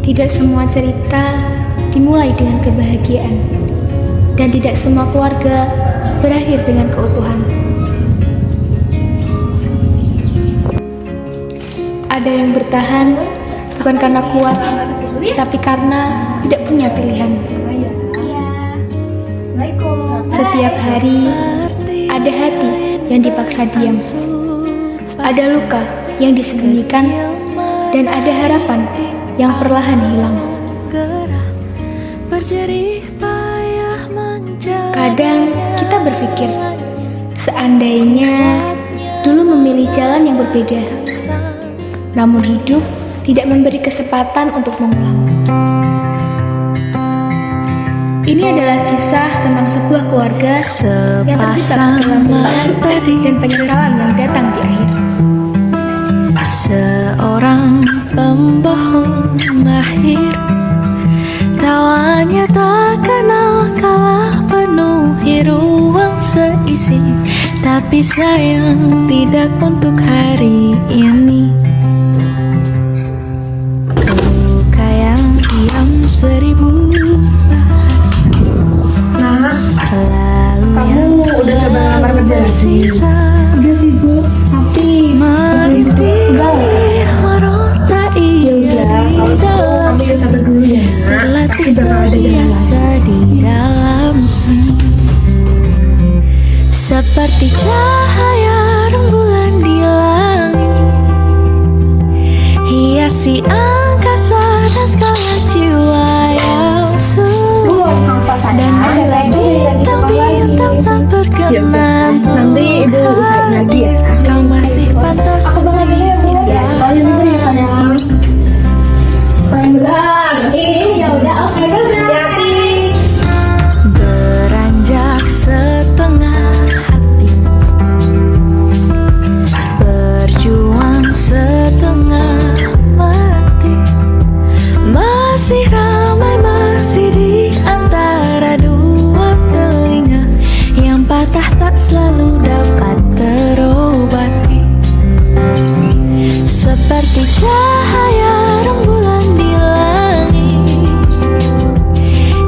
Tidak semua cerita dimulai dengan kebahagiaan, dan tidak semua keluarga berakhir dengan keutuhan. Ada yang bertahan bukan karena kuat, tapi karena tidak punya pilihan. Setiap hari ada hati yang dipaksa diam, ada luka yang disembunyikan, dan ada harapan yang perlahan hilang. Kadang kita berpikir, seandainya dulu memilih jalan yang berbeda, namun hidup tidak memberi kesempatan untuk mengulang. Ini adalah kisah tentang sebuah keluarga yang terjebak dalam beban dan penyesalan yang datang di akhir. Seorang pembohong mahir, tawanya tak kenal kalah, penuhi ruang seisi. Tapi sayang tidak untuk hari ini. Luka yang diam 1000 bahasa. Lalu Kamu udah coba ngelamar kerja lagi? Udah sibuk, tapi Kamu yang sabar dulu ya, nak. Pasti bakal ada jalan lain. di dalam sunyi, seperti cahaya rembulan di langit, hiasi angkasa dan segala jiwa yang sunyi. Dan bila bintang-bintang tak berkenan Nanti ibu usahain lagi ya. kau masih pantas indah ini. Beranjak setengah hati, berjuang setengah mati, masih ramai masih di antara dua telinga, yang patah tak selalu dapat terobati. Seperti cahaya rembulan di langit,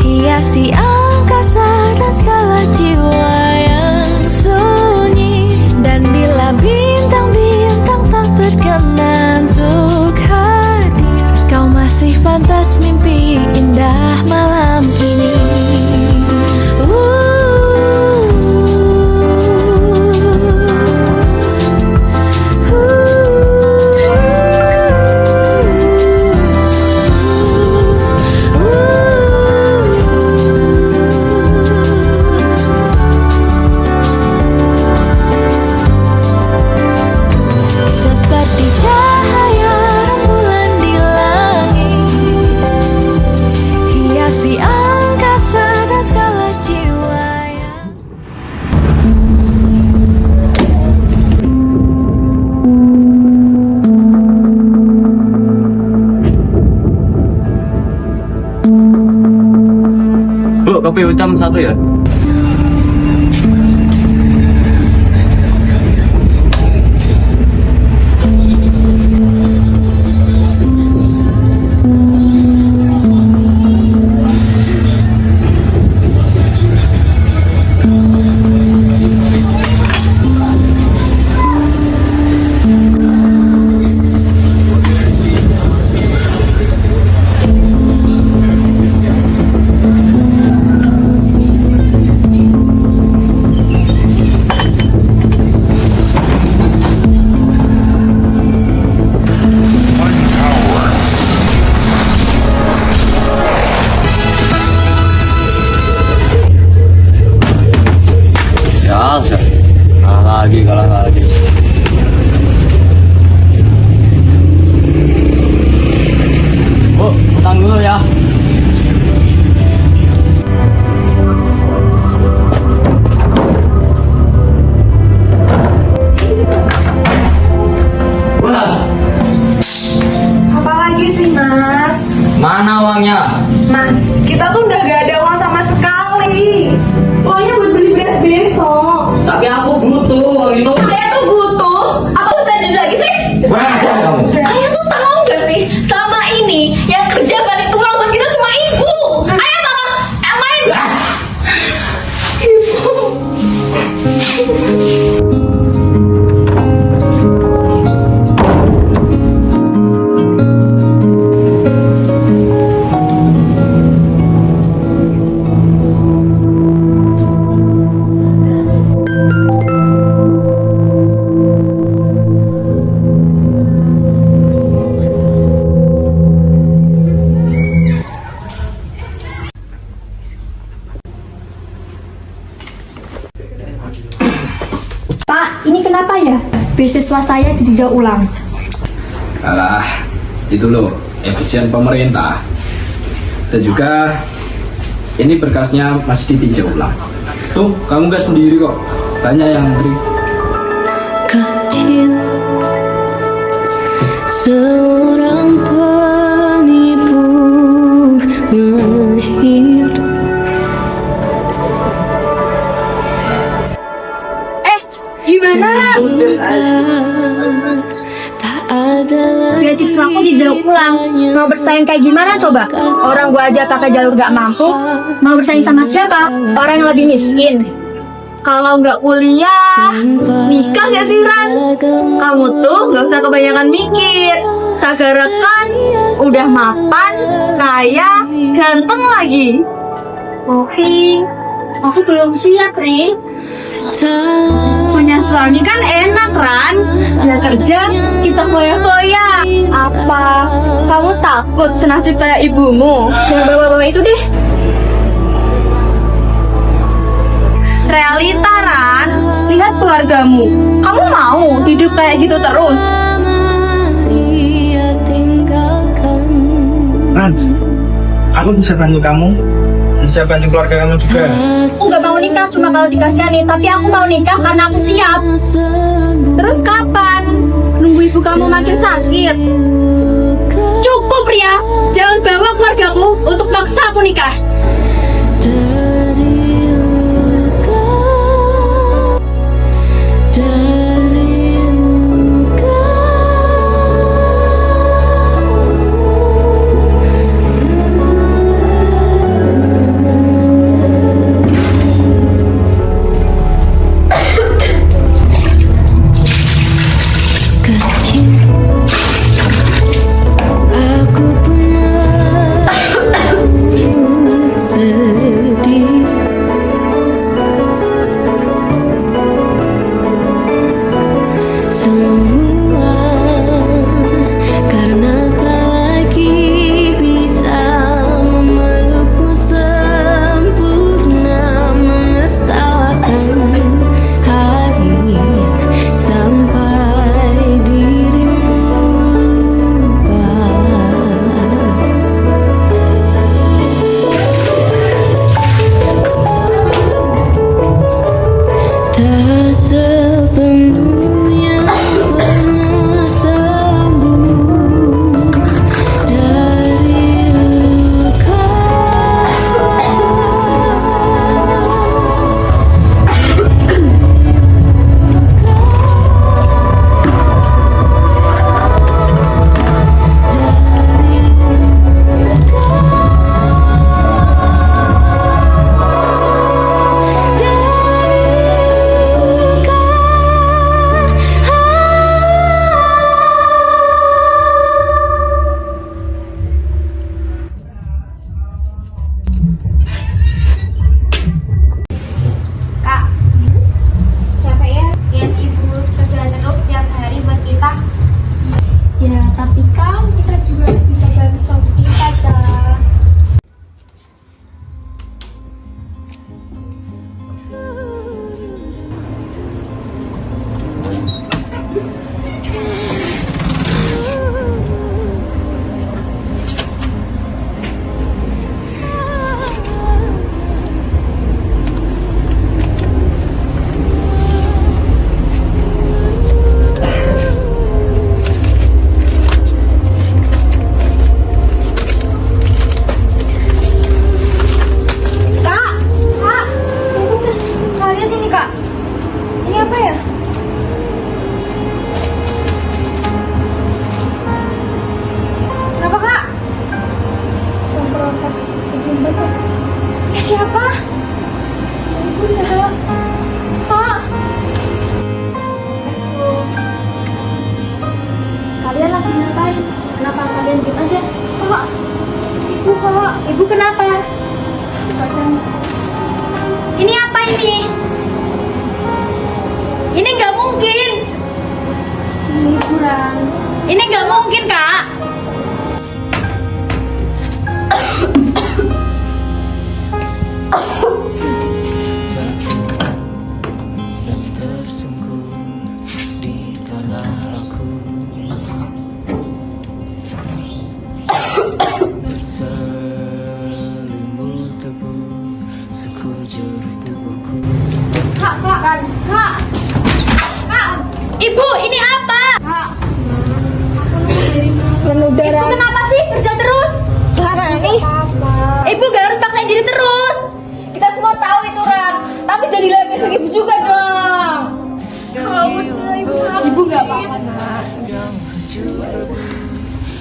hiasi angkasa dan segala jiwa yang sunyi. Dan bila bintang-bintang tak berkenan untuk hadir, kau masih pantas mimpi indah malam ini. Bu, kopi hitam 1 ya? Kalah lagi. Bu, utang dulu ya. Apa lagi sih, Mas? Mana uangnya? Mas, kita tuh udah gak ada uang sama sekali. Uangnya buat beli beras besok. Tapi aku butuh uang itu. Saya tuh butuh. Apa udah lanjut lagi sih? Kurang ajar kamu. Ayah tuh tahu gak sih, selama ini yang kerja siswa saya ditinjau ulang. Alah, itu loh, efisien pemerintah. Dan juga ini berkasnya masih ditinjau ulang. Tuh, kamu gak sendiri kok. Banyak yang antri. Kecil seorang penipu mahir. Gimana, Ran? Tak ada Beasiswaku ditinjau ulang. Mau bersaing kayak gimana coba? Orang gua aja pakai jalur gak mampu. Mau bersaing sama siapa? Orang yang lebih miskin. Kalau nggak kuliah, nikah nggak sih, Ran? Kamu tuh nggak usah kebanyakan mikir. Sagara kan udah mapan, kaya, ganteng lagi. Oke, aku belum siap, Ri. Punya suami kan enak, Ran. Dia kerja, kita foya-foya. Apa? Kamu takut senasib kayak ibumu? Jangan bawa-bawa itu deh. Realita, Ran. Lihat keluargamu. Kamu mau hidup kayak gitu terus? ia tinggalkan. Ran, aku bisa bantu kamu, bisa bantu keluarga kamu juga. Aku gak mau nikah cuma kalau dikasihani, tapi aku mau nikah karena aku siap. Terus kapan? Nunggu ibu kamu makin sakit? Cukup, Ria. Jangan bawa keluargaku untuk maksa aku nikah. Dari luka, dari luka. Kecil, aku pernah sedih. Semua karena tak lagi bisa memelukmu sempurna, menertawakan hari sampai dirimu lupa. Tak sepenuhnya pernah sembuh dari luka. Dari Kak, capek ya lihat ibu kerja terus setiap hari buat kita. Ya, tapi kan kita juga harus bisa bagi waktu kita, Cak. Kak, tunggu, Cak. Kak, lihat ini, Kak. Ini apa ya? Kenapa, Kak? Kontak sebelum besok. Ya siapa? Ibu, Cak. Kak. Kalian lagi ngapain? Kenapa kalian diem aja? Kak, ibu, Kak. Ibu kenapa? Kacang. Ini apa ini? Ini nggak mungkin. Ini liburan. Ini nggak mungkin, Kak. tersungkur di tanah yang hancur lebur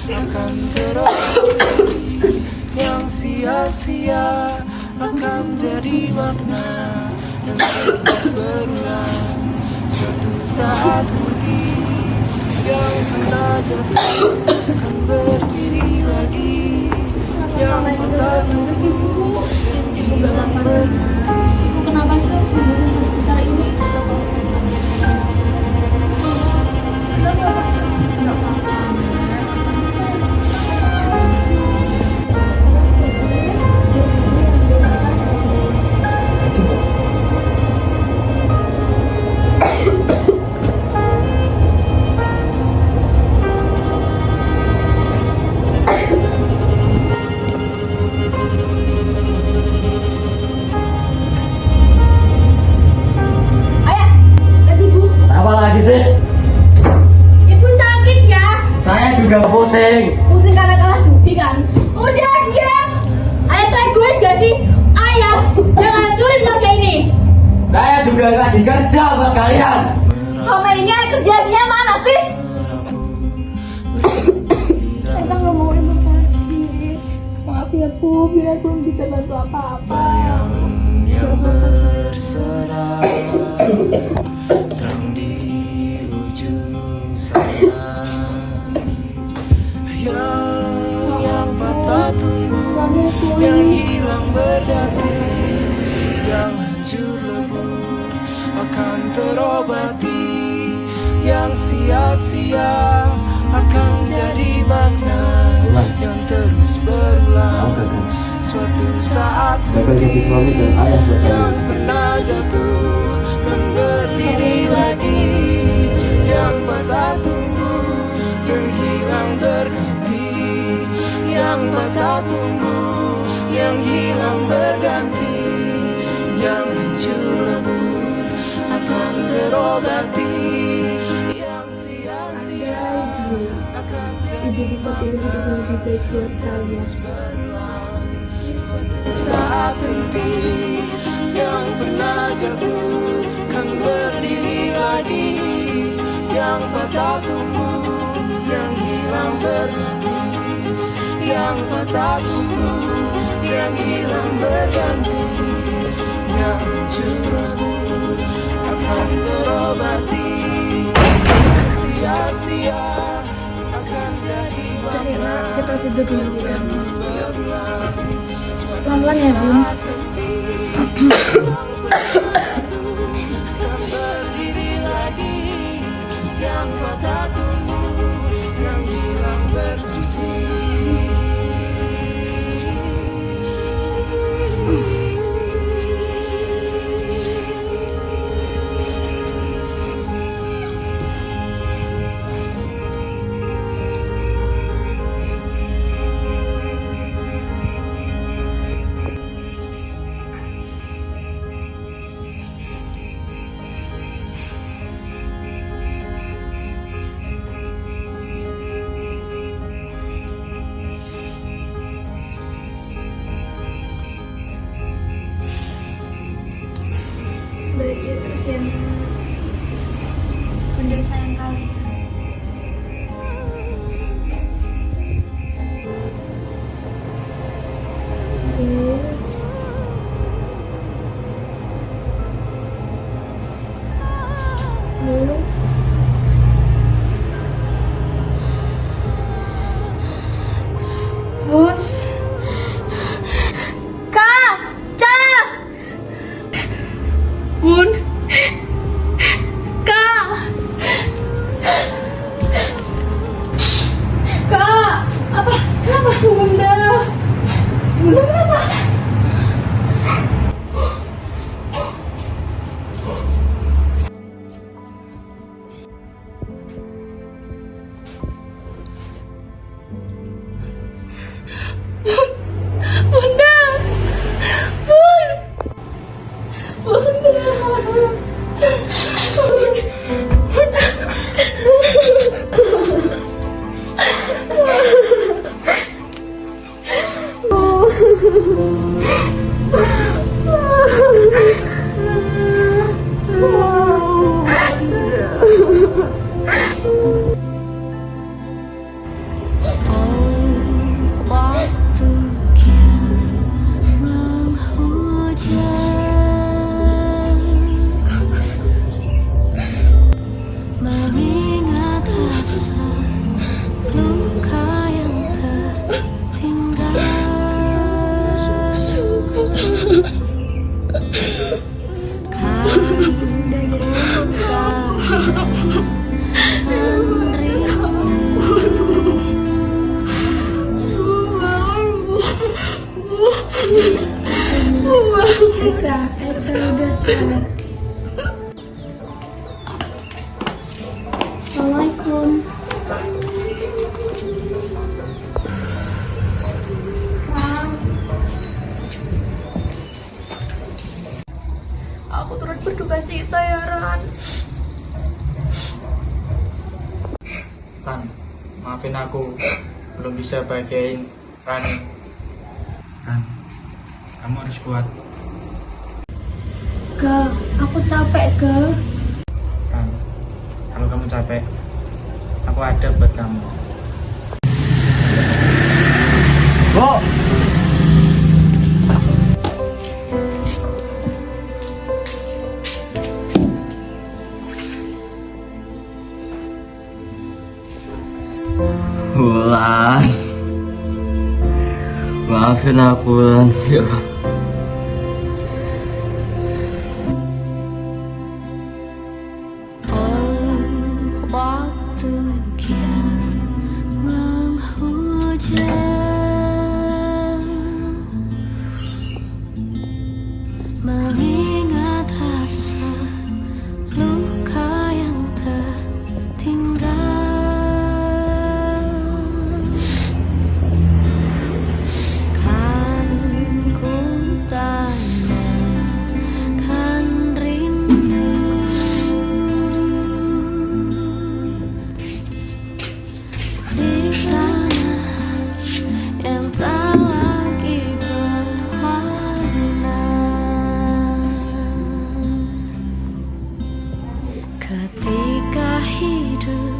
akan terobati, yang sia-sia akan jadi makna yang terus berulang. Suatu saat nanti yang pernah jatuh akan berdiri lagi, yang patah tumbuh yang hilang berhenti. Kenapa sih harus membunuh sebesar ini? Apa lagi sih? Ibu sakit ya? Saya juga pusing. Pusing karena kalah judi kan? Udah diam. Ayah tuh egois gak sih? Ayah, jangan hancurin keluarga ini. Saya juga nggak dikerja buat kalian. Selama ini ayah kerjanya mana sih? Kita nggak mau ibu sakit. Maaf ya Bu, biar belum bisa bantu apa-apa. Yang berserah terang di ujung sana, yang patah tumbuh, yang hilang berganti, yang hancur lebur akan terobati, yang sia-sia akan jadi makna yang terus berulang. Suatu saat nanti yang pernah jatuh kan berdiri lagi, yang patah tumbuh yang hilang berganti, yang patah tumbuh yang hilang berganti, yang hancur lebur akan terobati, yang sia-sia akan jadi makna terus berulang. Saat nanti yang pernah jatuh kan berdiri lagi, yang patah tumbuh yang hilang berganti, yang patah tumbuh yang hilang berganti, yang hancur lebur akan terobati, yang sia-sia akan jadi makna Kita tidur dulu ya. terus berulang. Pelan-pelan ya Bun. Yang berdiri lagi, yang patah tumbuh, yang hilang berhenti. Waktu kian menghujam, mengingat rasa luka yang tertinggal. Kan Eca udah salah. Assalamualaikum. Aku turut berduka cita ya, Ran. Tan, maafin aku belum bisa bahagiain Rani. Ran, kamu harus kuat. Ke, aku capek ke. Ran, kalau kamu capek, aku ada buat kamu. Bu! Wulan, maafin aku Wulan. waktu kian menghujam, mengingat rasa luka yang tertinggal. Kan ku tanyakan rindu di tanah yang tak lagi berwarna. Ketika hidup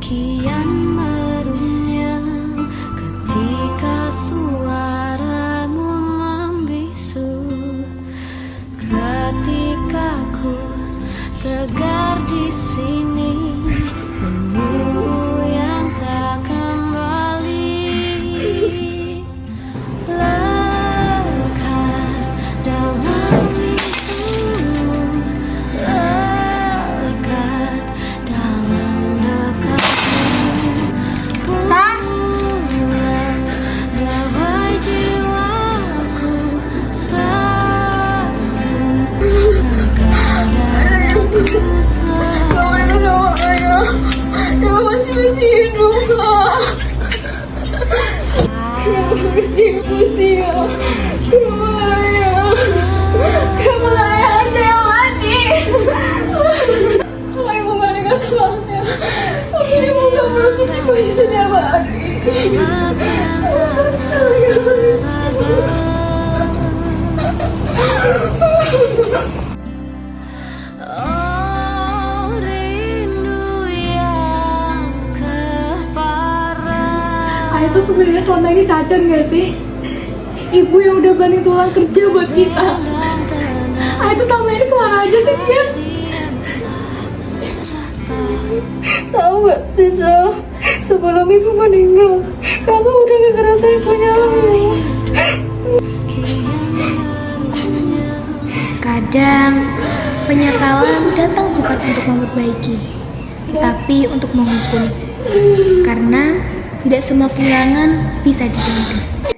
kian merunyam, ketika suaramu membisu, ketika ku tegar di sini menunggu yang tak kembali, lekat dalam rindumu, lekat dalam dekatmu. Pulang gawai jiwaku satu, terkadang aku Kamu masih hidup, Kak. Kamu saya aja yang mati. Kalau ibu gak nikah sama aku, mungkin ibu gak perlu cuci baju setiap hari. Oh, rindu yang keparah. Ayah tuh sebenarnya selama ini sadar gak sih? Ibu yang udah banting tulang kerja buat kita. Ayah tuh selama ini kemana aja sih dia? Tahu gak sih, Jo? Sebelum ibu meninggal, kamu udah gak ngerasain punya aku. Kadang penyesalan datang bukan untuk memperbaiki, tapi untuk menghukum. Karena tidak semua kehilangan bisa diganti.